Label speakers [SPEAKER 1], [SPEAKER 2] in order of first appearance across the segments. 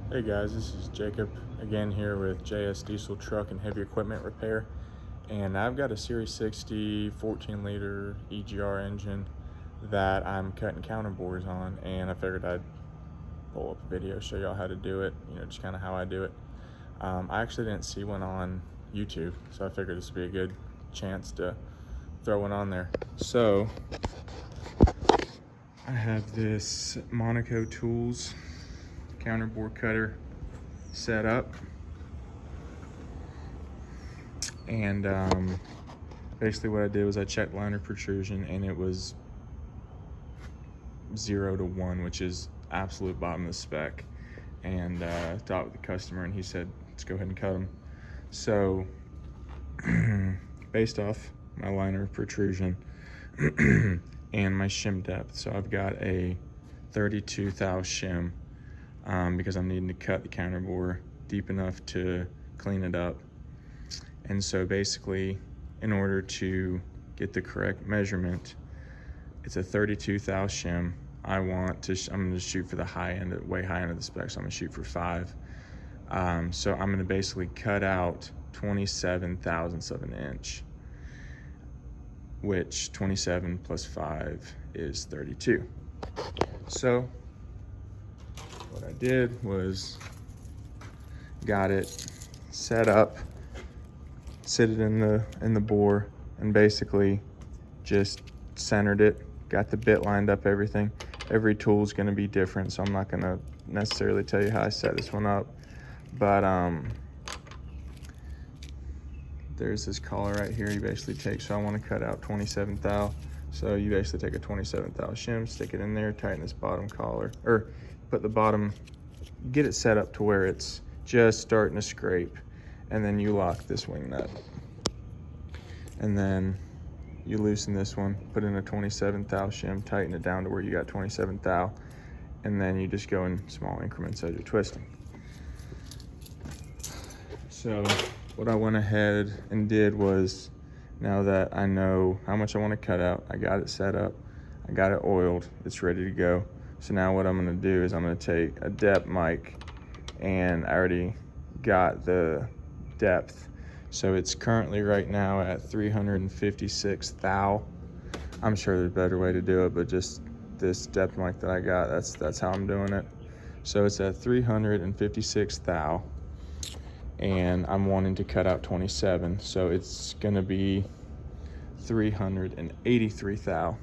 [SPEAKER 1] Hey guys, this is Jacob again here with JS Diesel Truck and Heavy Equipment Repair. And I've got a Series 60 14-liter EGR engine that I'm cutting counterbores on, and I figured I'd pull up a video, show y'all how to do it, just kind of how I do it. I actually didn't see one on YouTube, so I figured this would be a good chance to throw one on there. So I have this Monaco Tools counterbore cutter set up, and basically what I did was I checked liner protrusion, and it was 0 to 1, which is absolute bottom of the spec. And talked with the customer, and he said, let's go ahead and cut them. So based off my liner protrusion and my shim depth, so I've got a 32 thou shim, because I'm needing to cut the counterbore deep enough to clean it up. And so basically, in order to get the correct measurement, it's a 32 thou shim. I'm going to shoot for the high end, way high end of the spec, so I'm going to shoot for 5. So I'm going to basically cut out 27 thousandths of an inch, which 27 plus 5 is 32. So what I did was got it set up, sit it in the bore, and basically just centered it, got the bit lined up, everything. Every tool is going to be different, so I'm not going to necessarily tell you how I set this one up, but there's this collar right here you basically take. So I want to cut out 27 thou, so you basically take a 27 thou shim, stick it in there, tighten this bottom collar, or put the bottom, get it set up to where it's just starting to scrape, and then you lock this wing nut, and then you loosen this one, put in a 27 thou shim, tighten it down to where you got 27 thou, and then you just go in small increments as you're twisting. So what I went ahead and did was, now that I know how much I want to cut out, I got it set up, I got it oiled, it's ready to go. So now what I'm going to do is I'm going to take a depth mic, and I already got the depth. So it's currently right now at 356 thou. I'm sure there's a better way to do it, but just this depth mic that I got, that's how I'm doing it. So it's at 356 thou, and I'm wanting to cut out 27, so it's gonna be 383 thou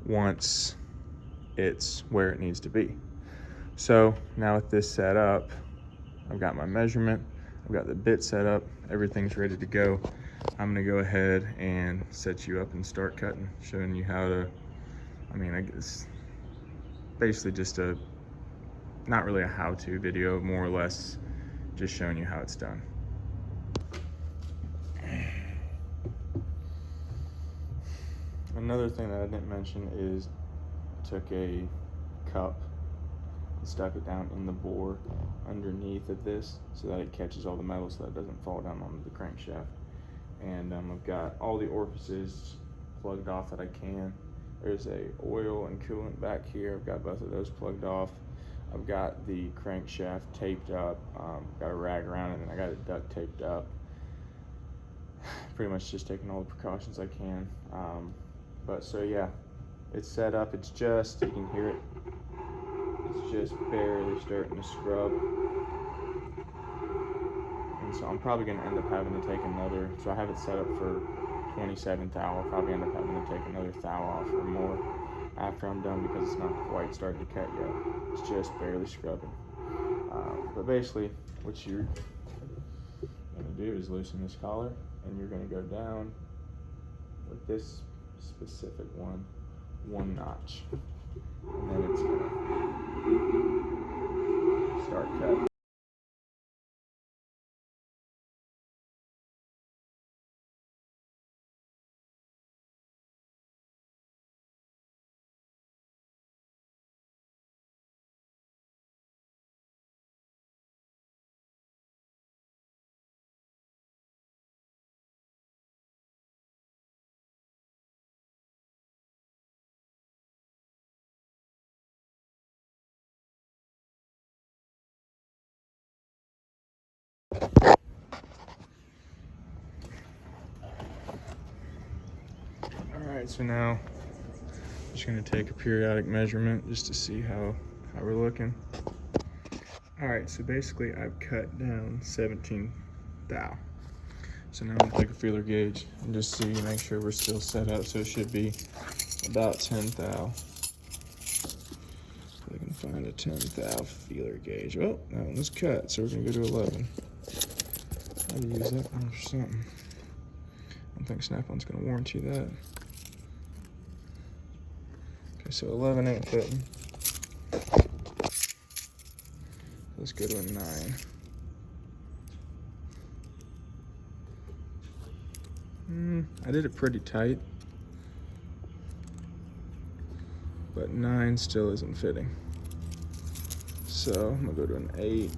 [SPEAKER 1] once it's where it needs to be. So now with this set up, I've got my measurement, I've got the bit set up, everything's ready to go. I'm gonna go ahead and set you up and start cutting, showing you how to, I guess basically just not really a how-to video, more or less just showing you how it's done. Another thing that I didn't mention is I took a cup and stuck it down in the bore underneath of this so that it catches all the metal, so that it doesn't fall down onto the crankshaft. And I've got all the orifices plugged off that I can. There's a oil and coolant back here. I've got both of those plugged off. I've got the crankshaft taped up, got a rag around it, and I got it duct taped up. Pretty much just taking all the precautions I can. But so yeah, it's set up. It's just, you can hear it, it's just barely starting to scrub. And so I'm probably going to end up having to take another, so I have it set up for 27 thou. I'll probably end up having to take another thou off or more after I'm done, because it's not quite starting to cut yet. It's just barely scrubbing. But basically what you're going to do is loosen this collar, and you're going to go down with this specific one notch, and then it's going to start cutting. Alright, so now I'm just going to take a periodic measurement just to see how we're looking. Alright, so basically I've cut down 17 thou. So now I'm going to take a feeler gauge and just see, make sure we're still set up. So it should be about 10 thou. I can find a 10 thou feeler gauge. Oh, that one was cut, so we're going to go to 11. I'll use that one for something. I don't think Snap-on's going to warranty that. Okay, so 11 ain't fitting. Let's go to a 9. I did it pretty tight, but 9 still isn't fitting. So I'm gonna go to an 8.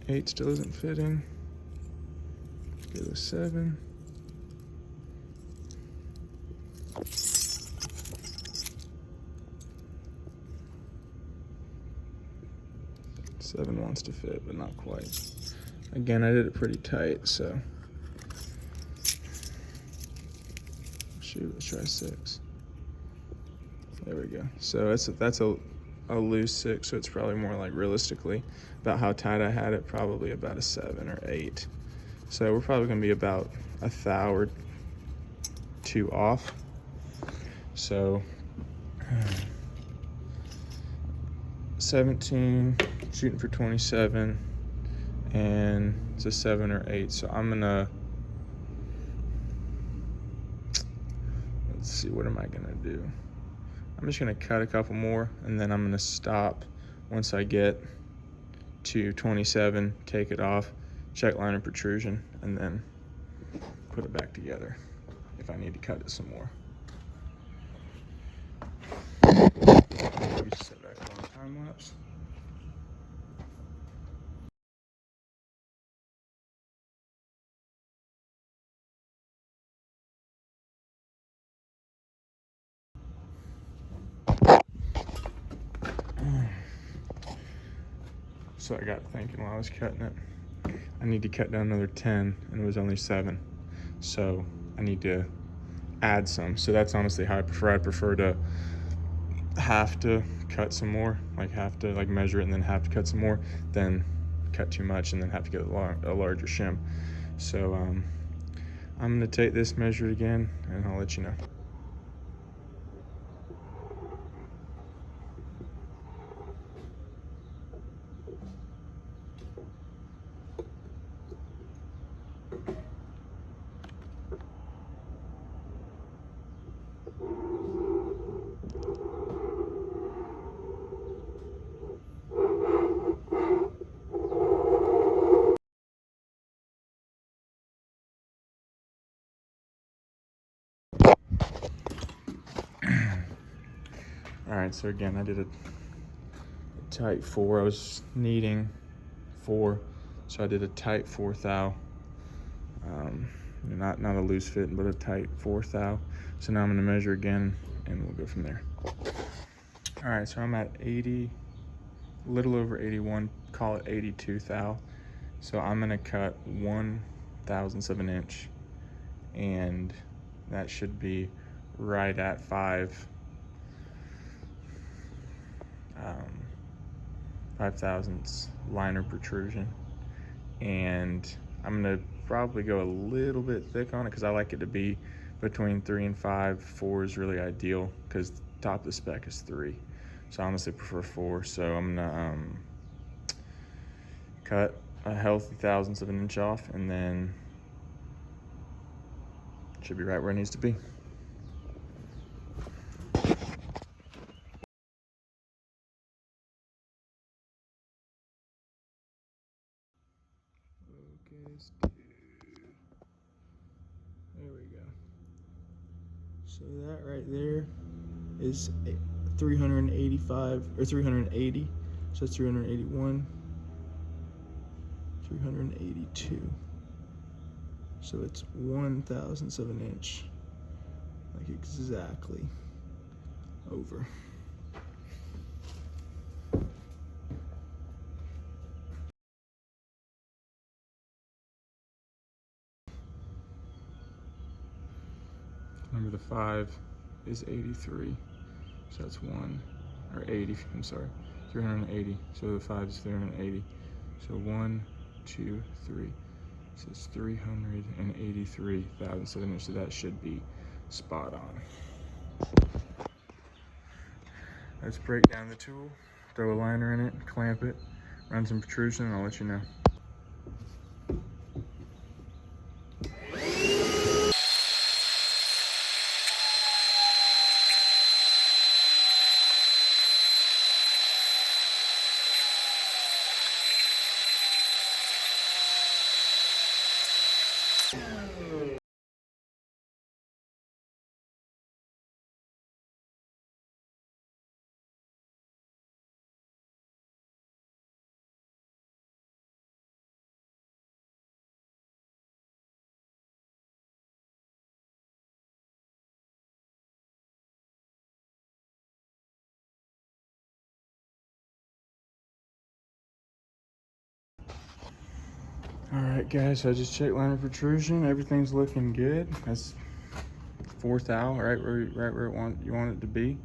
[SPEAKER 1] Eight still isn't fitting. Let's go to a 7. Seven wants to fit, but not quite. Again, I did it pretty tight, so shoot, let's try 6. There we go. So that's a loose 6, so it's probably more like realistically about how tight I had it, probably about a 7 or 8. So we're probably gonna be about a thou or 2 off. So 17, shooting for 27, and it's a 7 or 8. So I'm gonna, let's see, what am I gonna do? I'm just gonna cut a couple more, and then I'm gonna stop once I get to 27, take it off, check liner protrusion, and then put it back together if I need to cut it some more. Just set back on time lapse. So I got thinking while I was cutting it, I need to cut down another 10, and it was only 7. So I need to add some. So that's honestly how I prefer. I prefer to have to cut some more, like have to like measure it and then have to cut some more, than cut too much and then have to get a larger shim. So I'm gonna take this measured again, and I'll let you know. All right, so again, I did a tight 4. I was needing 4, so I did a tight 4 thou. Not a loose fit, but a tight 4 thou. So now I'm gonna measure again, and we'll go from there. All right, so I'm at 80, a little over 81, call it 82 thou. So I'm gonna cut 1/1000th of an inch, and that should be right at 5/1000ths liner protrusion. And I'm gonna probably go a little bit thick on it because I like it to be between 3 and 5. 4 is really ideal because the top of the spec is 3. So I honestly prefer 4. So I'm gonna cut a healthy 1/1000th of an inch off, and then it should be right where it needs to be. There we go. So that right there is 385 or 380. So it's 381, 382. So it's 1/1000 of an inch, like exactly over. Remember the 5 is 83, so that's 80, I'm sorry, 380, so the 5 is 380. So 1, 2, 3, so it's 383 thousandths of an inch, so that should be spot on. Let's break down the tool, throw a liner in it, clamp it, run some protrusion, and I'll let you know. All right, guys, so I just checked liner protrusion. Everything's looking good. That's 4 thou, right where you want it to be,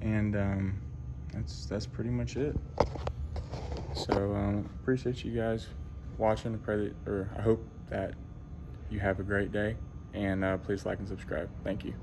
[SPEAKER 1] and that's pretty much it. So appreciate you guys watching. I hope that you have a great day, and please like and subscribe. Thank you.